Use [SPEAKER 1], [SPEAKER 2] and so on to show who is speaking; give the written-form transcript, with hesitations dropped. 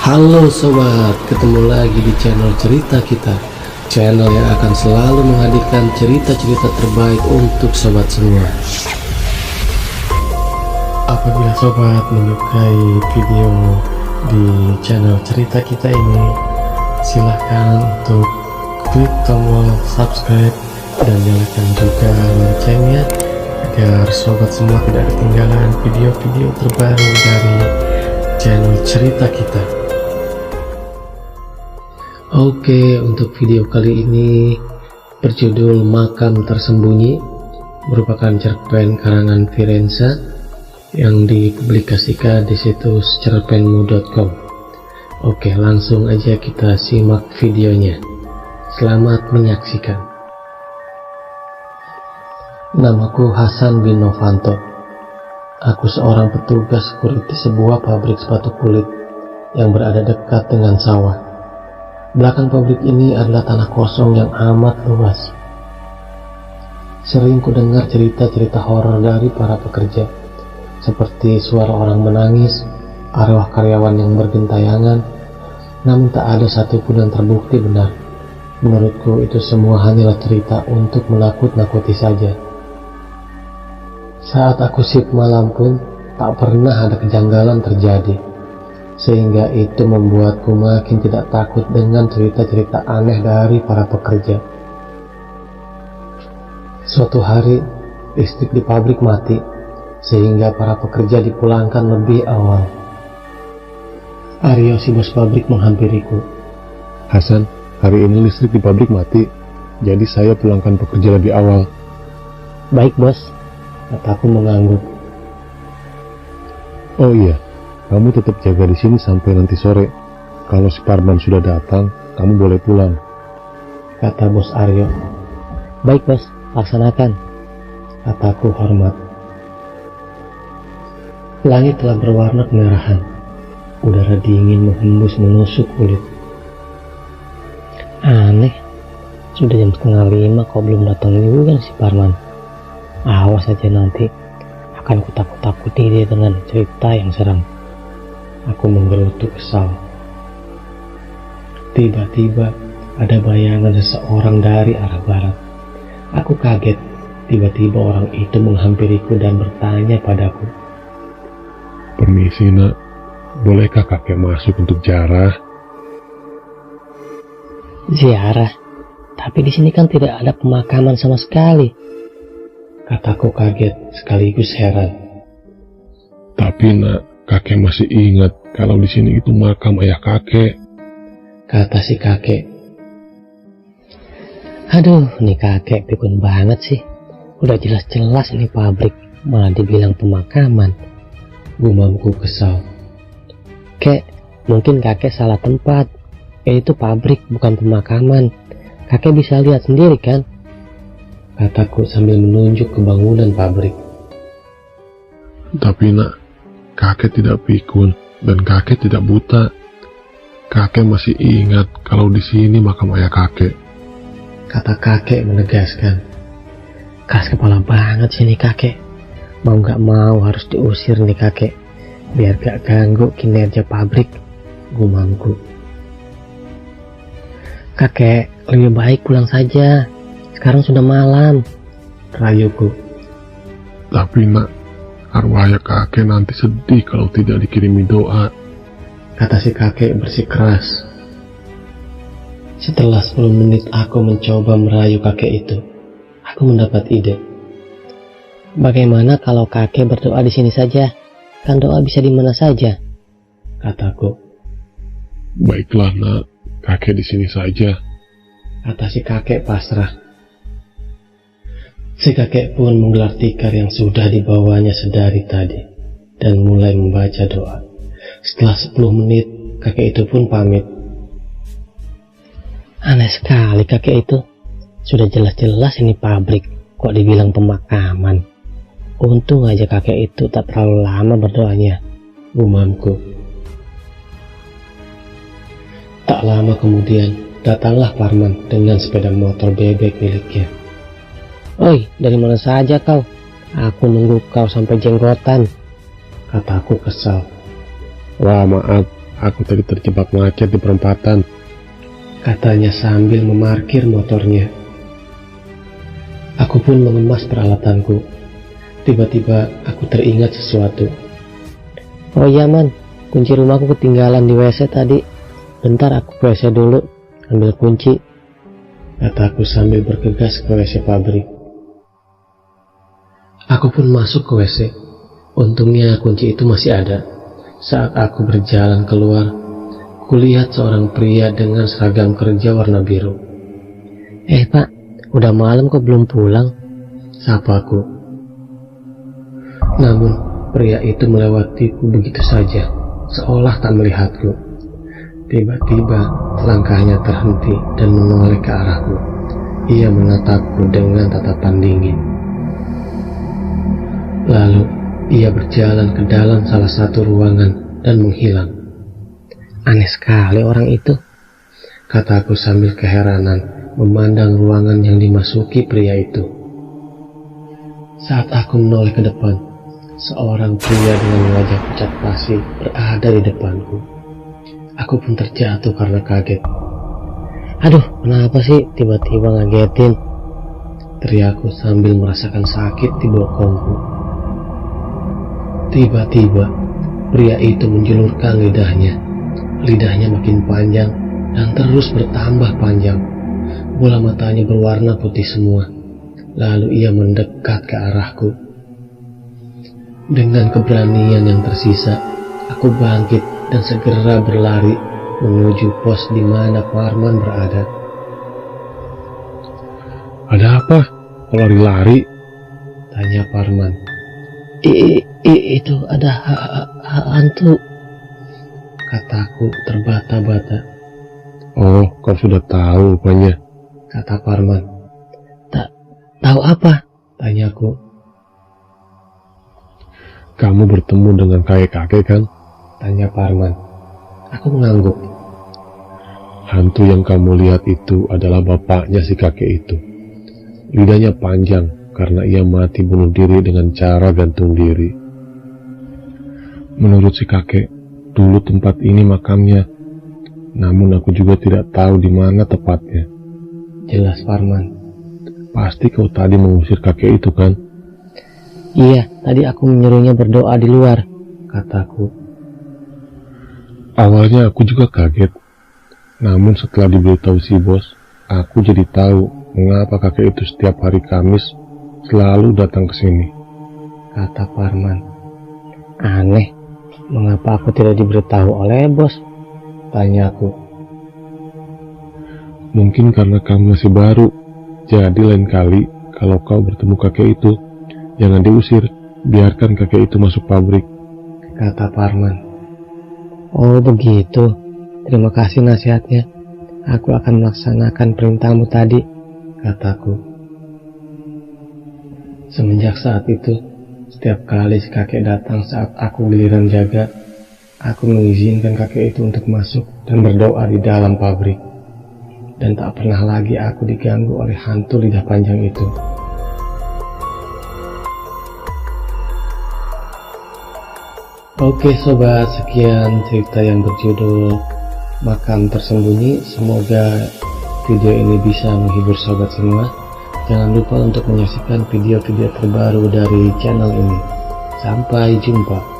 [SPEAKER 1] Halo sobat, ketemu lagi di channel cerita kita, channel yang akan selalu menghadirkan cerita-cerita terbaik untuk sobat semua. Apabila sobat menyukai video di channel cerita kita ini, silahkan untuk klik tombol subscribe dan nyalakan juga loncengnya agar sobat semua tidak ketinggalan video-video terbaru dari channel cerita kita. Oke, untuk video kali ini berjudul Makam Tersembunyi, merupakan cerpen karangan Firenza yang dipublikasikan di situs cerpenmu.com. Oke, langsung aja kita simak videonya. Selamat menyaksikan. Namaku Hasan bin Novanto. Aku seorang petugas security sebuah pabrik sepatu kulit yang berada dekat dengan sawah. Belakang pabrik ini adalah tanah kosong yang amat luas. Sering ku dengar cerita-cerita horor dari para pekerja, seperti suara orang menangis, arwah karyawan yang bergentayangan, namun tak ada satupun yang terbukti benar. Menurutku itu semua hanyalah cerita untuk menakut-nakuti saja. Saat aku shift malam pun tak pernah ada kejanggalan terjadi, sehingga itu membuatku makin tidak takut dengan cerita-cerita aneh dari para pekerja. Suatu hari, listrik di pabrik mati, sehingga para pekerja dipulangkan lebih awal. Aryo, si bos pabrik, menghampiriku.
[SPEAKER 2] Hasan, hari ini listrik di pabrik mati, jadi saya pulangkan pekerja lebih awal.
[SPEAKER 1] Baik bos, kataku mengangguk.
[SPEAKER 2] Oh iya, kamu tetap jaga di sini sampai nanti sore. Kalau si Parman sudah datang, kamu boleh pulang,
[SPEAKER 1] kata bos Aryo. Baik bos, laksanakan, kataku hormat. Langit telah berwarna kemerahan. Udara dingin menghembus menusuk kulit. Aneh, sudah jam 4:30 kok belum datang juga si Parman. Awas aja nanti akan kutakut-takuti dia dengan cerita yang seram. Aku menggerutu kesal. Tiba-tiba ada bayangan seseorang dari arah barat. Aku kaget. Tiba-tiba orang itu menghampiriku dan bertanya padaku.
[SPEAKER 2] Permisi nak, bolehkah kakek masuk untuk ziarah?
[SPEAKER 1] Ziarah? Tapi di sini kan tidak ada pemakaman sama sekali, kataku kaget sekaligus heran.
[SPEAKER 2] Tapi nak, kakek masih ingat kalau di sini itu makam ayah kakek,
[SPEAKER 1] kata si kakek. Aduh, nih kakek pikun banget sih. Udah jelas-jelas ini pabrik, malah dibilang pemakaman. Gumamku kesal. Kek, mungkin kakek salah tempat. Itu pabrik, bukan pemakaman. Kakek bisa lihat sendiri kan? Kataku sambil menunjuk ke bangunan pabrik.
[SPEAKER 2] Tapi nak, kakek tidak pikun dan kakek tidak buta. Kakek masih ingat kalau di sini makam ayah kakek,
[SPEAKER 1] kata kakek menegaskan. Keras kepala banget sih nih kakek. Mau gak mau harus diusir nih kakek, biar gak ganggu kinerja pabrik, gumamku. Kakek, lebih baik pulang saja. Sekarang sudah malam, rayuku.
[SPEAKER 2] Tapi nak, arwah ayah kakek nanti sedih kalau tidak dikirimi doa,
[SPEAKER 1] kata si kakek bersikeras. Setelah 10 menit aku mencoba merayu kakek itu, aku mendapat ide. Bagaimana kalau kakek berdoa di sini saja? Kan doa bisa di mana saja, kataku.
[SPEAKER 2] Baiklah nak, kakek di sini saja,
[SPEAKER 1] kata si kakek pasrah. Si kakek pun menggelar tikar yang sudah dibawanya sedari tadi dan mulai membaca doa. Setelah 10 menit, kakek itu pun pamit. Aneh sekali kakek itu. Sudah jelas-jelas ini pabrik, kok dibilang pemakaman. Untung aja kakek itu tak terlalu lama berdoanya, gumamku. Tak lama kemudian, datanglah Parman dengan sepeda motor bebek miliknya. Oi, dari mana saja kau? Aku nunggu kau sampai jenggotan, kataku kesal.
[SPEAKER 2] Wah maaf, Aku tadi terjebak macet di perempatan,
[SPEAKER 1] katanya sambil memarkir motornya. Aku pun mengemas peralatanku. Tiba-tiba aku teringat sesuatu. Oh iya man, kunci rumahku ketinggalan di WC tadi. Bentar aku ke WC dulu, ambil kunci, kataku sambil bergegas ke WC pabrik. Aku pun masuk ke WC. Untungnya kunci itu masih ada. Saat aku berjalan keluar, kulihat seorang pria dengan seragam kerja warna biru. Pak, udah malam kok belum pulang? Sapaku. Namun, pria itu melewatiku begitu saja, seolah tak melihatku. Tiba-tiba, langkahnya terhenti dan menoleh ke arahku. Ia menatapku dengan tatapan dingin. Lalu, ia berjalan ke dalam salah satu ruangan dan menghilang. Aneh sekali orang itu, kataku sambil keheranan memandang ruangan yang dimasuki pria itu. Saat aku menoleh ke depan, seorang pria dengan wajah pucat pasi berada di depanku. Aku pun terjatuh karena kaget. Aduh, kenapa sih tiba-tiba ngagetin? Teriakku sambil merasakan sakit di bokongku. Tiba-tiba, pria itu menjulurkan lidahnya. Lidahnya makin panjang dan terus bertambah panjang. Bola matanya berwarna putih semua. Lalu ia mendekat ke arahku. Dengan keberanian yang tersisa, aku bangkit dan segera berlari menuju pos di mana Parman berada.
[SPEAKER 2] Ada apa? Kok lari-lari?
[SPEAKER 1] Tanya Parman. Itu ada hantu, kataku terbata-bata.
[SPEAKER 2] Oh, kau sudah tahu rupanya,
[SPEAKER 1] kata Parman. Tahu apa? Tanyaku.
[SPEAKER 2] Kamu bertemu dengan kakek-kakek kan?
[SPEAKER 1] Tanya Parman. Aku mengangguk.
[SPEAKER 2] Hantu yang kamu lihat itu adalah bapaknya si kakek itu. Lidahnya panjang karena ia mati bunuh diri dengan cara gantung diri. Menurut si kakek, dulu tempat ini makamnya. Namun aku juga tidak tahu di mana tepatnya.
[SPEAKER 1] Jelas Parman.
[SPEAKER 2] Pasti kau tadi mengusir kakek itu kan?
[SPEAKER 1] Iya, tadi aku menyuruhnya berdoa di luar, kataku.
[SPEAKER 2] Awalnya aku juga kaget. Namun setelah diberitahu si bos, aku jadi tahu mengapa kakek itu setiap hari Kamis selalu datang ke sini,
[SPEAKER 1] kata Parman. Aneh, mengapa aku tidak diberitahu oleh bos? Tanyaku.
[SPEAKER 2] Mungkin karena kamu masih baru. Jadi lain kali kalau kau bertemu kakek itu, jangan diusir, biarkan kakek itu masuk pabrik,
[SPEAKER 1] kata Parman. Oh begitu, terima kasih nasihatnya. Aku akan melaksanakan perintahmu tadi, kataku. Semenjak saat itu, setiap kali si kakek datang saat aku giliran jaga, aku mengizinkan kakek itu untuk masuk dan berdoa di dalam pabrik. Dan tak pernah lagi aku diganggu oleh hantu lidah panjang itu. Oke sobat, sekian cerita yang berjudul Makam Tersembunyi. Semoga video ini bisa menghibur sobat semua. Jangan lupa untuk menyaksikan video-video terbaru dari channel ini. Sampai jumpa.